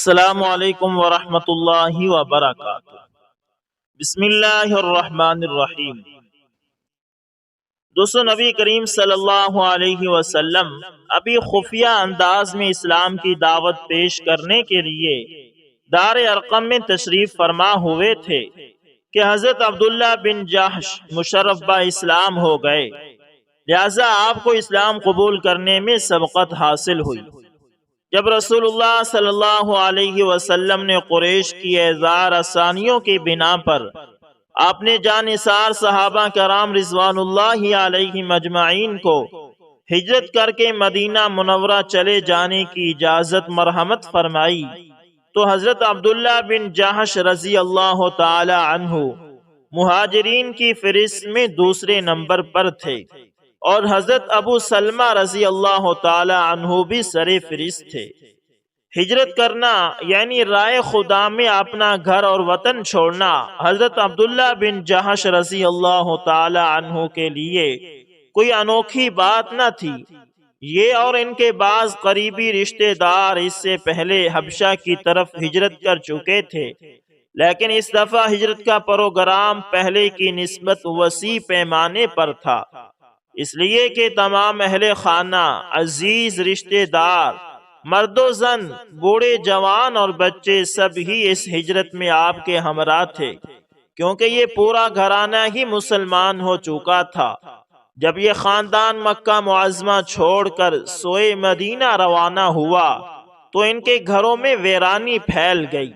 السلام علیکم ورحمۃ اللہ وبرکاتہ۔ بسم اللہ الرحمن الرحیم۔ دوستو، نبی کریم صلی اللہ علیہ وسلم ابھی خفیہ انداز میں اسلام کی دعوت پیش کرنے کے لیے دار ارقم میں تشریف فرما ہوئے تھے کہ حضرت عبداللہ بن جحش مشرف با اسلام ہو گئے، لہذا آپ کو اسلام قبول کرنے میں سبقت حاصل ہوئی۔ جب رسول اللہ صلی اللہ علیہ وسلم نے قریش کی اعذار آسانیوں کی بنا پر اپنے جانثار صحابہ کرام رضوان اللہ علیہ مجمعین کو ہجرت کر کے مدینہ منورہ چلے جانے کی اجازت مرحمت فرمائی، تو حضرت عبداللہ بن جحش رضی اللہ تعالی عنہ مہاجرین کی فہرست میں دوسرے نمبر پر تھے، اور حضرت ابو سلمہ رضی اللہ تعالی عنہ بھی سر فہرست تھے۔ ہجرت کرنا یعنی رائے خدا میں اپنا گھر اور وطن چھوڑنا حضرت عبداللہ بن جحش رضی اللہ تعالی عنہ کے لیے کوئی انوکھی بات نہ تھی۔ یہ اور ان کے بعض قریبی رشتہ دار اس سے پہلے حبشہ کی طرف ہجرت کر چکے تھے، لیکن اس دفعہ ہجرت کا پروگرام پہلے کی نسبت وسیع پیمانے پر تھا، اس لیے کہ تمام اہل خانہ، عزیز رشتہ دار، مرد و زن، بوڑھے جوان اور بچے سب ہی اس ہجرت میں آپ کے ہمراہ تھے، کیونکہ یہ پورا گھرانہ ہی مسلمان ہو چکا تھا۔ جب یہ خاندان مکہ معظمہ چھوڑ کر سوئے مدینہ روانہ ہوا تو ان کے گھروں میں ویرانی پھیل گئی۔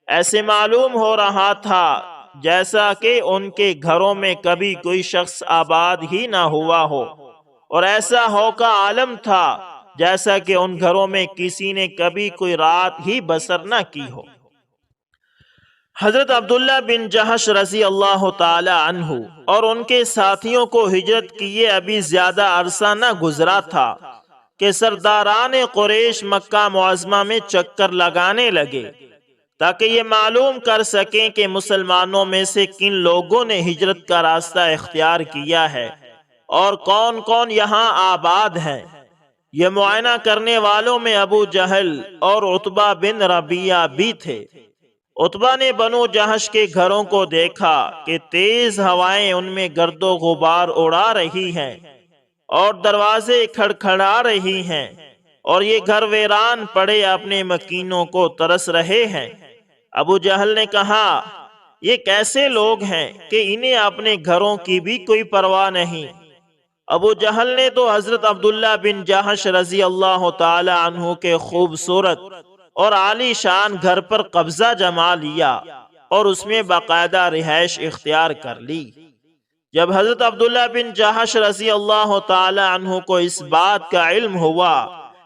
ایسے معلوم ہو رہا تھا جیسا کہ ان کے گھروں میں کبھی کوئی شخص آباد ہی نہ ہوا ہو، اور ایسا ہو کا عالم تھا جیسا کہ ان گھروں میں کسی نے کبھی کوئی رات ہی بسر نہ کی ہو۔ حضرت عبداللہ بن جحش رضی اللہ تعالی عنہ اور ان کے ساتھیوں کو ہجرت کیے ابھی زیادہ عرصہ نہ گزرا تھا کہ سرداران قریش مکہ معظمہ میں چکر لگانے لگے تاکہ یہ معلوم کر سکیں کہ مسلمانوں میں سے کن لوگوں نے ہجرت کا راستہ اختیار کیا ہے اور کون کون یہاں آباد ہیں۔ یہ معائنہ کرنے والوں میں ابو جہل اور عتبہ بن ربیعہ بھی تھے۔ عتبہ نے بنو جحش کے گھروں کو دیکھا کہ تیز ہوائیں ان میں گرد و غبار اڑا رہی ہیں اور دروازے کھڑکھڑا رہی ہیں، اور یہ گھر ویران پڑے اپنے مکینوں کو ترس رہے ہیں۔ ابو جہل نے کہا، یہ کیسے لوگ ہیں کہ انہیں اپنے گھروں کی بھی کوئی پرواہ نہیں؟ ابو جہل نے تو حضرت عبداللہ بن جحش رضی اللہ تعالی عنہ کے خوبصورت اور عالی شان گھر پر قبضہ جما لیا اور اس میں باقاعدہ رہائش اختیار کر لی۔ جب حضرت عبداللہ بن جحش رضی اللہ تعالی عنہ کو اس بات کا علم ہوا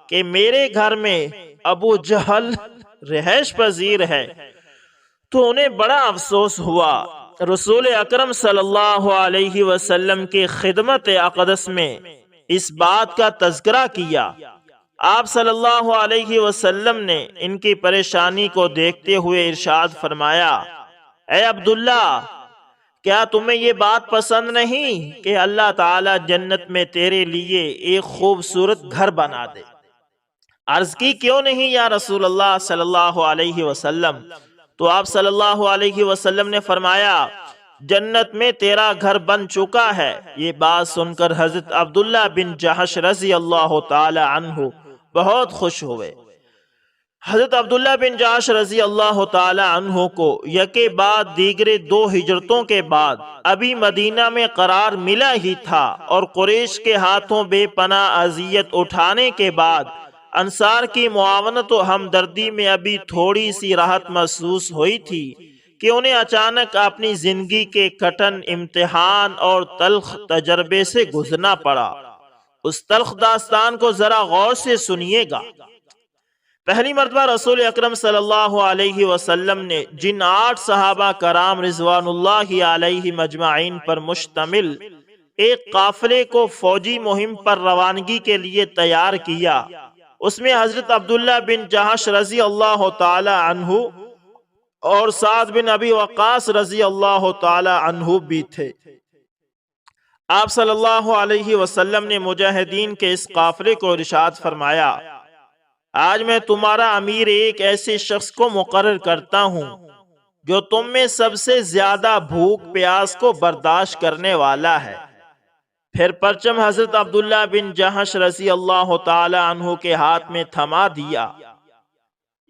کہ میرے گھر میں ابو جہل رہائش پذیر ہے تو انہیں بڑا افسوس ہوا۔ رسول اکرم صلی اللہ علیہ وسلم کی خدمت اقدس میں اس بات کا تذکرہ کیا۔ آپ صلی اللہ علیہ وسلم نے ان کی پریشانی کو دیکھتے ہوئے ارشاد فرمایا، اے عبداللہ، کیا تمہیں یہ بات پسند نہیں کہ اللہ تعالی جنت میں تیرے لیے ایک خوبصورت گھر بنا دے؟ عرض کی، کیوں نہیں یا رسول اللہ صلی اللہ علیہ وسلم؟ تو آپ صلی اللہ علیہ وسلم نے فرمایا، جنت میں تیرا گھر بن چکا ہے۔ یہ بات سن کر حضرت عبداللہ بن جحش رضی اللہ تعالی عنہ بہت خوش ہوئے۔ حضرت عبداللہ بن جحش رضی اللہ تعالی عنہ کو یکے بعد دیگرے 2 ہجرتوں کے بعد ابھی مدینہ میں قرار ملا ہی تھا، اور قریش کے ہاتھوں بے پناہ اذیت اٹھانے کے بعد انصار کی معاونت و ہمدردی میں ابھی تھوڑی سی راحت محسوس ہوئی تھی کہ انہیں اچانک اپنی زندگی کے کٹھن امتحان اور تلخ تجربے سے گزرنا پڑا۔ اس تلخ داستان کو ذرا غور سے سنیے گا۔ پہلی مرتبہ رسول اکرم صلی اللہ علیہ وسلم نے جن 8 صحابہ کرام رضوان اللہ علیہ مجمعین پر مشتمل ایک قافلے کو فوجی مہم پر روانگی کے لیے تیار کیا، اس میں حضرت عبداللہ بن جحش رضی اللہ تعالی عنہ اور سعد بن ابی وقاص رضی اللہ تعالی عنہ بھی تھے۔ آپ صلی اللہ علیہ وسلم نے مجاہدین کے اس قافلے کو ارشاد فرمایا، آج میں تمہارا امیر ایک ایسے شخص کو مقرر کرتا ہوں جو تم میں سب سے زیادہ بھوک پیاس کو برداشت کرنے والا ہے۔ پھر پرچم حضرت عبداللہ بن جہش رضی اللہ تعالی عنہ کے ہاتھ میں تھما دیا۔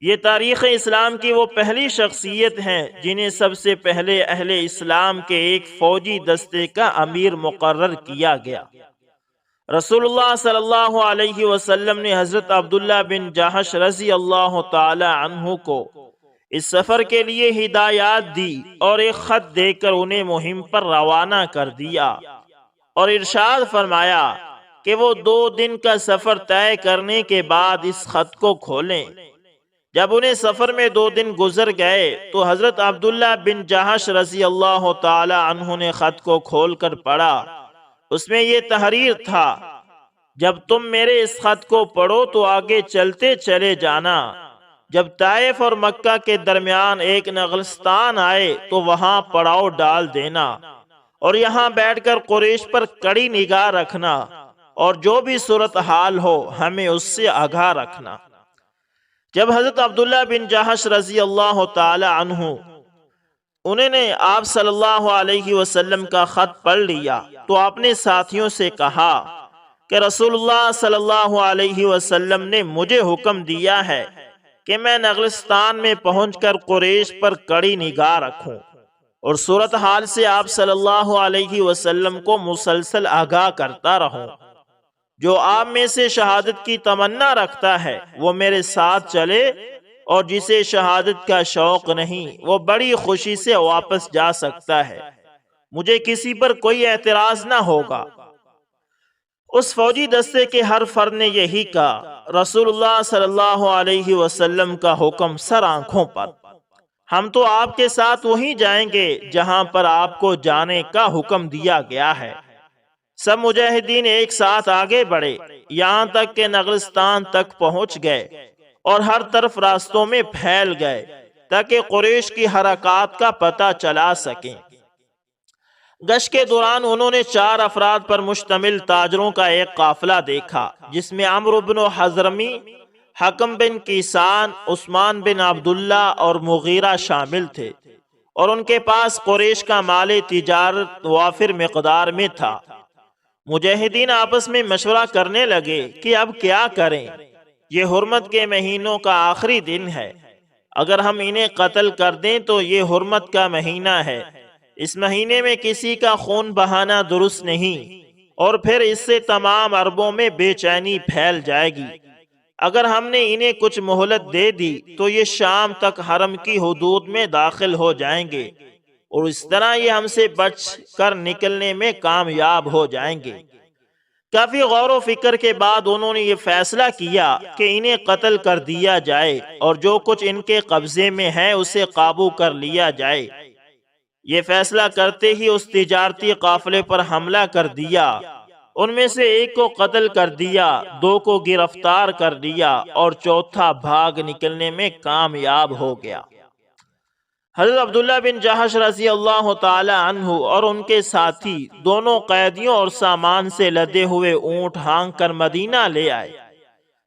یہ تاریخ اسلام کی وہ پہلی شخصیت ہیں جنہیں سب سے پہلے اہل اسلام کے ایک فوجی دستے کا امیر مقرر کیا گیا۔ رسول اللہ صلی اللہ علیہ وسلم نے حضرت عبداللہ بن جہش رضی اللہ تعالی عنہ کو اس سفر کے لیے ہدایات دی اور ایک خط دے کر انہیں مہم پر روانہ کر دیا اور ارشاد فرمایا کہ وہ 2 دن کا سفر طے کرنے کے بعد اس خط کو کھولیں۔ جب انہیں سفر میں 2 دن گزر گئے تو حضرت عبداللہ بن جہش رضی اللہ تعالی عنہ نے خط کو کھول کر پڑھا۔ اس میں یہ تحریر تھا: جب تم میرے اس خط کو پڑھو تو آگے چلتے چلے جانا۔ جب طائف اور مکہ کے درمیان ایک نخلستان آئے تو وہاں پڑاؤ ڈال دینا اور یہاں بیٹھ کر قریش پر کڑی نگاہ رکھنا، اور جو بھی صورتحال ہو ہمیں اس سے آگاہ رکھنا۔ جب حضرت عبداللہ بن جہش رضی اللہ تعالی عنہ انہوں نے آپ صلی اللہ علیہ وسلم کا خط پڑھ لیا تو آپ نے ساتھیوں سے کہا کہ رسول اللہ صلی اللہ علیہ وسلم نے مجھے حکم دیا ہے کہ میں نخلستان میں پہنچ کر قریش پر کڑی نگاہ رکھوں اور صورتحال سے آپ صلی اللہ علیہ وسلم کو مسلسل آگاہ کرتا رہوں۔ جو آپ میں سے شہادت کی تمنا رکھتا ہے وہ میرے ساتھ چلے، اور جسے شہادت کا شوق نہیں وہ بڑی خوشی سے واپس جا سکتا ہے، مجھے کسی پر کوئی اعتراض نہ ہوگا۔ اس فوجی دستے کے ہر فرد نے یہی کہا۔ رسول اللہ صلی اللہ علیہ وسلم کا حکم سر آنکھوں پر: ہم تو آپ کے ساتھ وہیں جائیں گے جہاں پر آپ کو جانے کا حکم دیا گیا ہے۔ سب مجاہدین ایک ساتھ آگے بڑھے، یہاں تک کہ نخلستان تک پہنچ گئے اور ہر طرف راستوں میں پھیل گئے تاکہ قریش کی حرکات کا پتہ چلا سکیں۔ گشت کے دوران انہوں نے 4 افراد پر مشتمل تاجروں کا ایک قافلہ دیکھا جس میں عمرو بن حضرمی، حکم بن کیسان، عثمان بن عبداللہ اور مغیرہ شامل تھے، اور ان کے پاس قریش کا مال تجارت وافر مقدار میں تھا۔ مجاہدین آپس میں مشورہ کرنے لگے کہ اب کیا کریں، یہ حرمت کے مہینوں کا آخری دن ہے، اگر ہم انہیں قتل کر دیں تو یہ حرمت کا مہینہ ہے، اس مہینے میں کسی کا خون بہانا درست نہیں، اور پھر اس سے تمام عربوں میں بے چینی پھیل جائے گی۔ اگر ہم نے انہیں کچھ مہلت دے دی تو یہ شام تک حرم کی حدود میں داخل ہو جائیں گے، اور اس طرح یہ ہم سے بچ کر نکلنے میں کامیاب ہو جائیں گے۔ کافی غور و فکر کے بعد انہوں نے یہ فیصلہ کیا کہ انہیں قتل کر دیا جائے اور جو کچھ ان کے قبضے میں ہے اسے قابو کر لیا جائے۔ یہ فیصلہ کرتے ہی اس تجارتی قافلے پر حملہ کر دیا، ان میں سے ایک کو قتل کر دیا، 2 کو گرفتار کر لیا اور چوتھا بھاگ نکلنے میں کامیاب ہو گیا۔ حضرت عبداللہ بن جہش رضی اللہ تعالی عنہ اور ان کے ساتھی دونوں قیدیوں اور سامان سے لدے ہوئے اونٹ ہانک کر مدینہ لے آئے۔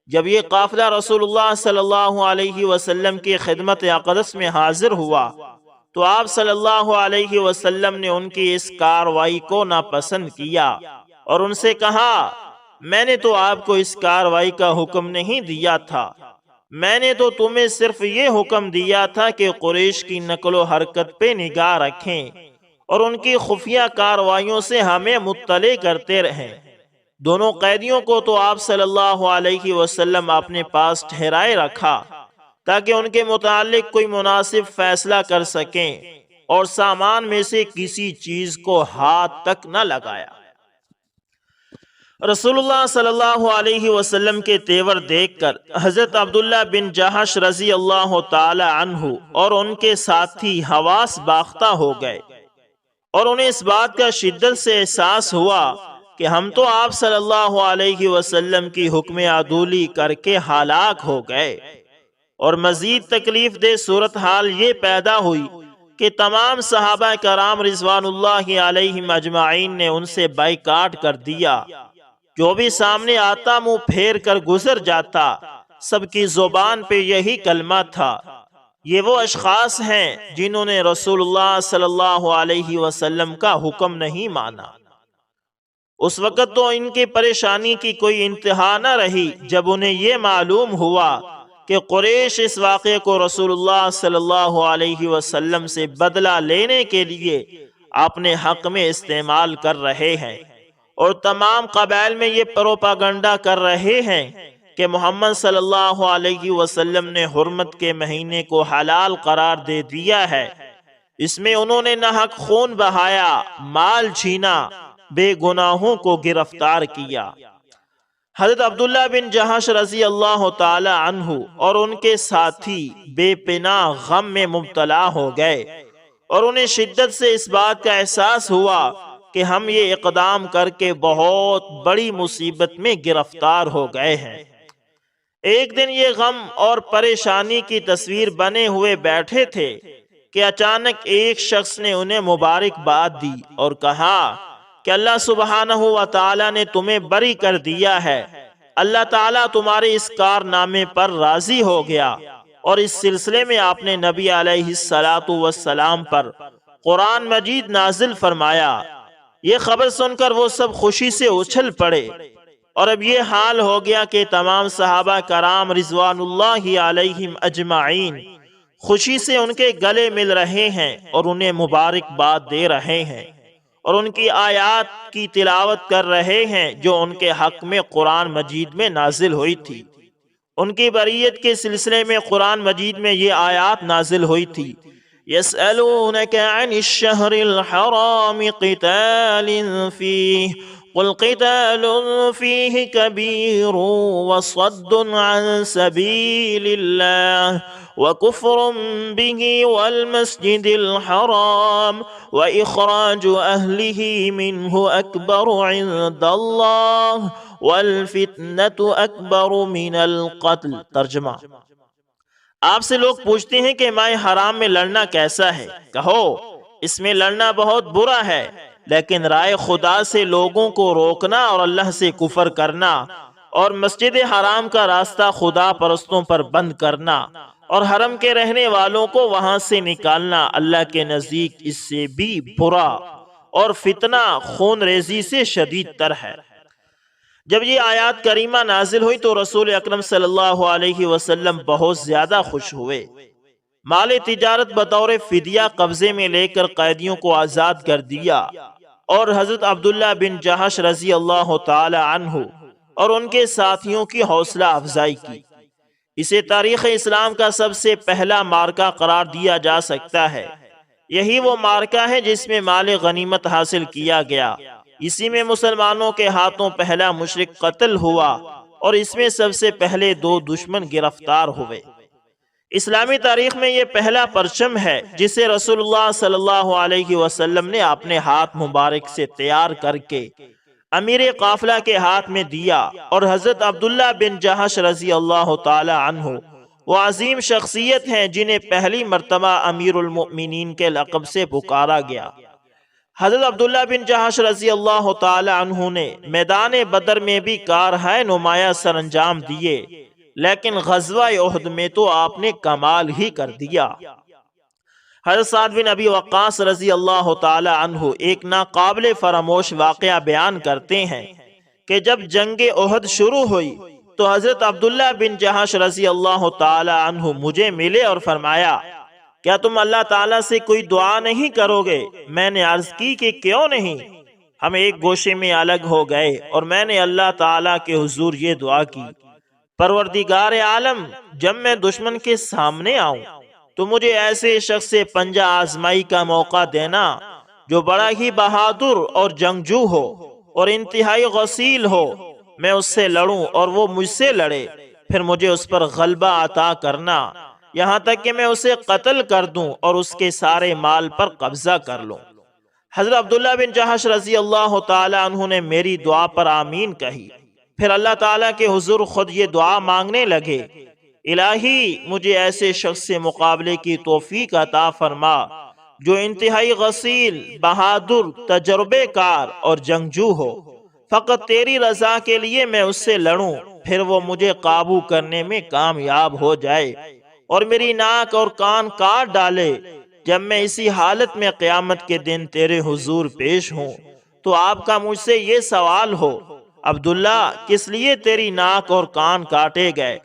جب یہ قافلہ رسول اللہ صلی اللہ علیہ وسلم کی خدمت اقدس میں حاضر ہوا تو آپ صلی اللہ علیہ وسلم نے ان کی اس کاروائی کو ناپسند کیا اور ان سے کہا، میں نے تو آپ کو اس کاروائی کا حکم نہیں دیا تھا، میں نے تو تمہیں صرف یہ حکم دیا تھا کہ قریش کی نقل و حرکت پہ نگاہ رکھیں اور ان کی خفیہ کارروائیوں سے ہمیں مطلع کرتے رہیں۔ دونوں قیدیوں کو تو آپ صلی اللہ علیہ وسلم اپنے پاس ٹھہرائے رکھا تاکہ ان کے متعلق کوئی مناسب فیصلہ کر سکیں، اور سامان میں سے کسی چیز کو ہاتھ تک نہ لگایا۔ رسول اللہ صلی اللہ علیہ وسلم کے تیور دیکھ کر حضرت عبداللہ بن جہش رضی اللہ تعالی عنہ اور ان کے ساتھی حواس باختہ ہو گئے، اور انہیں اس بات کا شدت سے احساس ہوا کہ ہم تو آپ صلی اللہ علیہ وسلم کی حکم عدولی کر کے ہلاک ہو گئے۔ اور مزید تکلیف دہ صورتحال یہ پیدا ہوئی کہ تمام صحابہ کرام رضوان اللہ علیہم اجمعین نے ان سے بائیکاٹ کر دیا۔ جو بھی سامنے آتا منہ پھیر کر گزر جاتا، سب کی زبان پہ یہی کلمہ تھا۔ یہ وہ اشخاص ہیں جنہوں نے رسول اللہ صلی اللہ علیہ وسلم کا حکم نہیں مانا۔ اس وقت تو ان کی پریشانی کی کوئی انتہا نہ رہی جب انہیں یہ معلوم ہوا کہ قریش اس واقعے کو رسول اللہ صلی اللہ علیہ وسلم سے بدلہ لینے کے لیے اپنے حق میں استعمال کر رہے ہیں، اور تمام قبائل میں یہ پروپاگنڈا کر رہے ہیں کہ محمد صلی اللہ علیہ وسلم نے حرمت کے مہینے کو حلال قرار دے دیا ہے۔ اس میں انہوں نے ناحق خون بہایا، مال چھینا، بے گناہوں کو گرفتار کیا۔ حضرت عبداللہ بن جہش رضی اللہ تعالی عنہ اور ان کے ساتھی بے پناہ غم میں مبتلا ہو گئے، اور انہیں شدت سے اس بات کا احساس ہوا کہ ہم یہ اقدام کر کے بہت بڑی مصیبت میں گرفتار ہو گئے ہیں۔ ایک دن یہ غم اور پریشانی کی تصویر بنے ہوئے بیٹھے تھے کہ اچانک ایک شخص نے انہیں مبارکباد دی اور کہا کہ اللہ سبحانہ و تعالی نے تمہیں بری کر دیا ہے، اللہ تعالیٰ تمہارے اس کارنامے پر راضی ہو گیا، اور اس سلسلے میں آپ نے نبی علیہ السلام پر قرآن مجید نازل فرمایا۔ یہ خبر سن کر وہ سب خوشی سے اچھل پڑے، اور اب یہ حال ہو گیا کہ تمام صحابہ کرام رضوان اللہ علیہم اجمعین خوشی سے ان کے گلے مل رہے ہیں اور انہیں مبارکباد دے رہے ہیں، اور ان کی آیات کی تلاوت کر رہے ہیں جو ان کے حق میں قرآن مجید میں نازل ہوئی تھی۔ ان کی بریت کے سلسلے میں قرآن مجید میں یہ آیات نازل ہوئی تھی: يَسْأَلُونَكَ عَنِ الشَّهْرِ الْحَرَامِ قِتَالٍ فِيهِ قُلْ قِتَالٌ فِيهِ كَبِيرٌ وَصَدٌّ عَنْ سَبِيلِ اللَّهِ وَكُفْرٌ بِهِ وَالْمَسْجِدِ الْحَرَامِ وَإِخْرَاجُ أَهْلِهِ مِنْهُ أَكْبَرُ عِنْدَ اللَّهِ وَالْفِتْنَةُ أَكْبَرُ مِنَ الْقَتْلِ۔ ترجمہ: آپ سے لوگ پوچھتے ہیں کہ ماہ حرام میں لڑنا کیسا ہے؟ کہو اس میں لڑنا بہت برا ہے، لیکن رائے خدا سے لوگوں کو روکنا اور اللہ سے کفر کرنا، اور مسجد حرام کا راستہ خدا پرستوں پر بند کرنا، اور حرم کے رہنے والوں کو وہاں سے نکالنا اللہ کے نزدیک اس سے بھی برا اور فتنہ خون ریزی سے شدید تر ہے۔ جب یہ آیات کریمہ نازل ہوئی تو رسول اکرم صلی اللہ علیہ وسلم بہت زیادہ خوش ہوئے۔ مال تجارت بطور فدیہ قبضے میں لے کر قیدیوں کو آزاد کر دیا، اور حضرت عبداللہ بن جہش رضی اللہ تعالی عنہ اور ان کے ساتھیوں کی حوصلہ افزائی کی۔ اسے تاریخ اسلام کا سب سے پہلا معرکہ قرار دیا جا سکتا ہے۔ یہی وہ معرکہ ہے جس میں مال غنیمت حاصل کیا گیا۔ اسی میں مسلمانوں کے ہاتھوں پہلا مشرک قتل ہوا، اور اس میں سب سے پہلے 2 دشمن گرفتار ہوئے۔ اسلامی تاریخ میں یہ پہلا پرچم ہے جسے رسول اللہ صلی اللہ علیہ وسلم نے اپنے ہاتھ مبارک سے تیار کر کے امیر قافلہ کے ہاتھ میں دیا، اور حضرت عبداللہ بن جہش رضی اللہ تعالی عنہ وہ عظیم شخصیت ہیں جنہیں پہلی مرتبہ امیر المؤمنین کے لقب سے پکارا گیا۔ حضرت عبداللہ بن جہش رضی اللہ تعالی عنہ نے میدان بدر میں بھی کارہائے نمایاں سر انجام دیے، لیکن غزوہ احد میں تو آپ نے کمال ہی کر دیا۔ حضرت سعد بن ابی وقاص رضی اللہ تعالی عنہ ایک ناقابل فراموش واقعہ بیان کرتے ہیں کہ جب جنگ احد شروع ہوئی تو حضرت عبداللہ بن جہش رضی اللہ تعالی عنہ مجھے ملے اور فرمایا: کیا تم اللہ تعالیٰ سے کوئی دعا نہیں کرو گے؟ میں نے عرض کی کہ کیوں نہیں؟ ہم ایک گوشے میں الگ ہو گئے اور میں نے اللہ تعالیٰ کے حضور یہ دعا کی: پروردگار عالم، جب میں دشمن کے سامنے آؤں تو مجھے ایسے شخص سے پنجہ آزمائی کا موقع دینا جو بڑا ہی بہادر اور جنگجو ہو اور انتہائی غسیل ہو۔ میں اس سے لڑوں اور وہ مجھ سے لڑے، پھر مجھے اس پر غلبہ عطا کرنا، یہاں تک کہ میں اسے قتل کر دوں اور اس کے سارے مال پر قبضہ کر لوں۔ حضرت عبداللہ بن جہش رضی اللہ تعالی عنہ نے میری دعا پر آمین کہی۔ پھر اللہ تعالیٰ کے حضور خود یہ دعا مانگنے لگے: الہی، مجھے ایسے شخص سے مقابلے کی توفیق عطا فرما جو انتہائی غسیل، بہادر، تجربے کار اور جنگجو ہو۔ فقط تیری رضا کے لیے میں اس سے لڑوں پھر وہ مجھے قابو کرنے میں کامیاب ہو جائے اور میری ناک اور کان کاٹ ڈالے، جب میں اسی حالت میں قیامت کے دن تیرے حضور پیش ہوں تو آپ کا مجھ سے یہ سوال ہو، عبداللہ کس لیے تیری ناک اور کان کاٹے گئے؟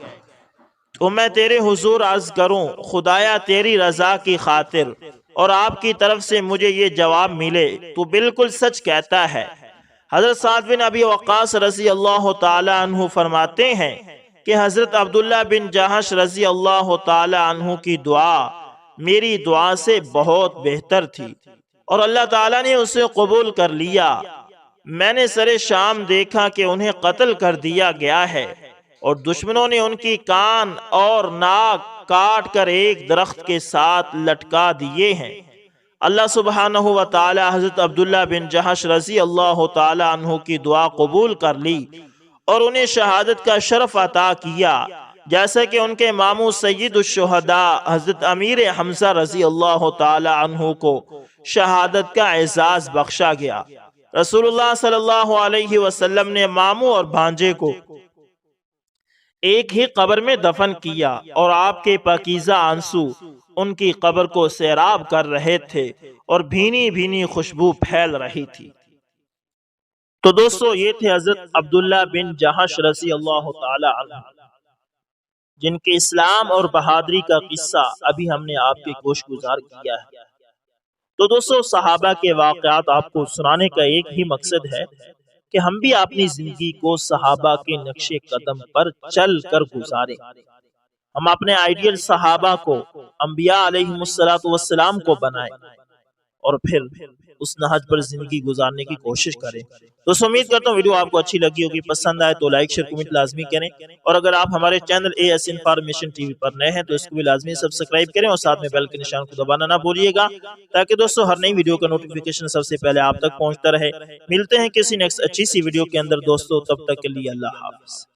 تو میں تیرے حضور عرض کروں، خدایا تیری رضا کی خاطر، اور آپ کی طرف سے مجھے یہ جواب ملے تو بالکل سچ کہتا ہے۔ حضرت سعد بن ابی وقاص رضی اللہ تعالی عنہ فرماتے ہیں کہ حضرت عبداللہ بن جہش رضی اللہ تعالی عنہ کی دعا میری دعا سے بہت بہتر تھی اور اللہ تعالیٰ نے اسے قبول کر لیا۔ میں نے سر شام دیکھا کہ انہیں قتل کر دیا گیا ہے اور دشمنوں نے ان کی کان اور ناک کاٹ کر ایک درخت کے ساتھ لٹکا دیے ہیں۔ اللہ سبحانہ و تعالی حضرت عبداللہ بن جہش رضی اللہ تعالی عنہ کی دعا قبول کر لی اور انہیں شہادت کا شرف عطا کیا، جیسا کہ ان کے ماموں سید الشہداء حضرت امیر حمزہ رضی اللہ تعالی عنہ کو شہادت کا اعزاز بخشا گیا۔ رسول اللہ صلی اللہ علیہ وسلم نے ماموں اور بھانجے کو ایک ہی قبر میں دفن کیا اور آپ کے پاکیزہ آنسو ان کی قبر کو سیراب کر رہے تھے اور بھینی بھینی خوشبو پھیل رہی تھی۔ تو دوستو یہ تھے حضرت عبداللہ بن جہش رضی اللہ تعالی عنہ، جن کے اسلام اور بہادری کا قصہ ابھی ہم نے آپ کے گوش گزار کیا ہے۔ تو دوستو صحابہ کے واقعات آپ کو سنانے کا ایک ہی مقصد ہے کہ ہم بھی اپنی زندگی کو صحابہ کے نقش قدم پر چل کر گزاریں۔ ہم اپنے آئیڈیل صحابہ کو، انبیاء علیہ السلام کو بنائیں اور پھر اس نہج پر زندگی گزارنے کی کوشش کریں۔ تو امید کرتا ہوں ویڈیو آپ کو اچھی لگی ہوگی، پسند آئے تو لائک شیئر کمنٹ لازمی کریں، اور اگر آپ ہمارے channel AS information T V پر نئے ہیں تو اس کو بھی لازمی سبسکرائب کریں اور ساتھ میں بیل کے نشان کو دبانا نہ بھولیے گا، تاکہ دوستو ہر نئی ویڈیو کا نوٹیفیکیشن سب سے پہلے آپ تک پہنچتا رہے۔ ملتے ہیں کسی نیکسٹ اچھی سی ویڈیو کے اندر دوستو، تب تک کے لیے اللہ حافظ۔